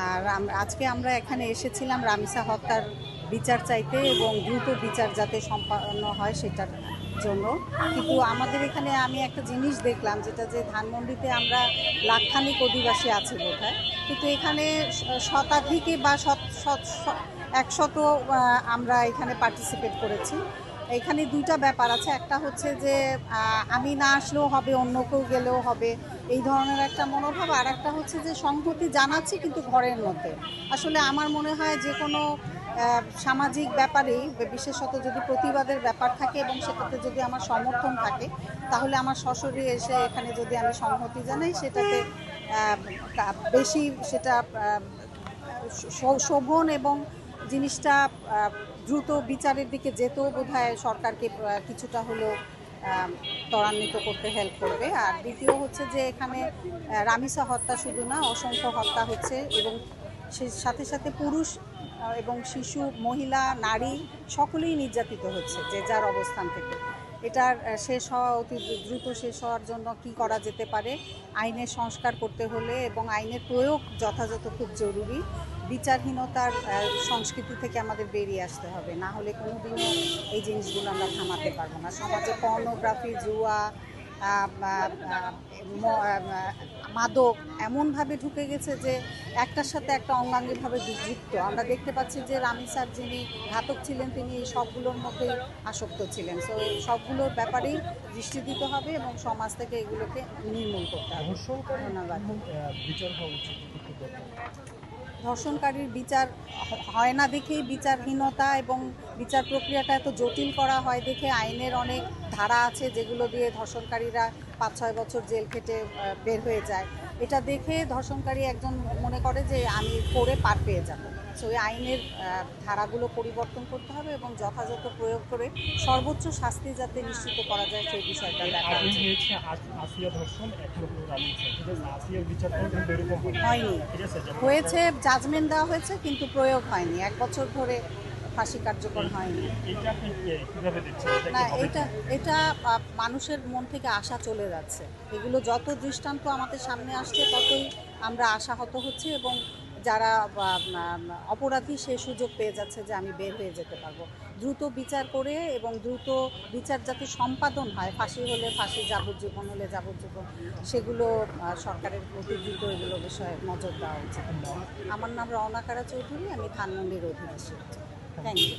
আর আজকে আমরা এখানে এসেছিলাম রামিসা হত্যার বিচার চাইতে এবং দ্রুত বিচার যাতে সম্পন্ন হয় সেটার জন্য। কিন্তু আমাদের এখানে আমি একটা জিনিস দেখলাম, যেটা যে ধানমন্ডিতে আমরা লাখখানিক অধিবাসী আছি বোধহয়, কিন্তু এখানে শতাধিকে বা একশত আমরা এখানে পার্টিসিপেট করেছি। এখানে দুইটা ব্যাপার আছে, একটা হচ্ছে যে আমি না আসলেও হবে, অন্য কেউ গেলেও হবে, এই ধরনের একটা মনোভাব। আর একটা হচ্ছে যে সংহতি জানাচ্ছি কিন্তু ঘরের মধ্যে। আসলে আমার মনে হয় যে কোনো সামাজিক ব্যাপারেই, বিশেষত যদি প্রতিবাদের ব্যাপার থাকে এবং সেটাতে যদি আমার সমর্থন থাকে, তাহলে আমার সশরীরে এসে এখানে যদি আমি সংহতি জানাই, সেটাতে বেশি সেটা শোভন এবং জিনিসটা দ্রুত বিচারের দিকে যেতেও বোধহয় সরকারকে কিছুটা হলেও ত্বরান্বিত করতে হেল্প করবে। আর দ্বিতীয় হচ্ছে যে এখানে রামিসা হত্যা শুধু না, অসংখ্য হত্যা হচ্ছে এবং সে সাথে সাথে পুরুষ এবং শিশু, মহিলা, নারী সকলেই নির্যাতিত হচ্ছে যে যার অবস্থান থেকে। এটার শেষ হওয়া অতি দ্রুত শেষ হওয়ার জন্য কি করা যেতে পারে, আইনের সংস্কার করতে হলে এবং আইনের প্রয়োগ যথাযথ খুব জরুরি। বিচারহীনতার সংস্কৃতি থেকে আমাদের বেরিয়ে আসতে হবে, না হলে কোনো দিনও এই জিনিসগুলো আমরা থামাতে পারবো না। সমাজে পর্নোগ্রাফি, জুয়া, মাদক এমনভাবে ঢুকে গেছে যে একটার সাথে একটা অঙ্গাঙ্গিভাবে যুক্ত। আমরা দেখতে পাচ্ছি যে রামিসার যিনি ঘাতক ছিলেন, তিনি এই সবগুলোর মধ্যেই আসক্ত ছিলেন। সো এই সবগুলোর ব্যাপারেই দৃষ্টি দিতে হবে এবং সমাজ থেকে এগুলোকে নির্মূল করতে হবে। ধন্যবাদ। ধর্ষণকারীর বিচার হয় না দেখেই বিচারহীনতা এবং বিচার প্রক্রিয়াটা এত জটিল করা হয় দেখে আইনের অনেক ধারা আছে যেগুলো দিয়ে ধর্ষণকারীরা 5-6 বছর জেল খেটে বের হয়ে যায়। এটা দেখে ধর্ষণকারী একজন মনে করে যে আমি করে পার পেয়ে যাব। সো এই আইনের ধারাগুলো পরিবর্তন করতে হবে এবং যথাযথ প্রয়োগ করে সর্বোচ্চ শাস্তি যাতে নিশ্চিত করা যায় সেই বিষয়টা দেখা হয়নি। হয়েছে, জাজমেন্ট দেওয়া হয়েছে কিন্তু প্রয়োগ হয়নি। 1 বছর ধরে ফাঁসি কার্যকর হয়নি। না, এটা মানুষের মন থেকে আশা চলে যাচ্ছে। এগুলো যত দৃষ্টান্ত আমাদের সামনে আসছে ততই আমরা আশাহত হচ্ছি এবং যারা অপরাধী সে সুযোগ পেয়ে যাচ্ছে যে আমি বের হয়ে যেতে পারবো। দ্রুত বিচার করে এবং দ্রুত বিচার যাতে সম্পাদন হয়, ফাঁসি হলে ফাঁসি, যাবজ্জীবন হলে যাবজ্জীবন, সেগুলো সরকারের অতি দ্রুত এগুলো বিষয়ে নজর দেওয়া উচিত। আমার নাম রওনা কারা চৌধুরী, আমি ধানমন্ডির অধিবাসী। Thank you.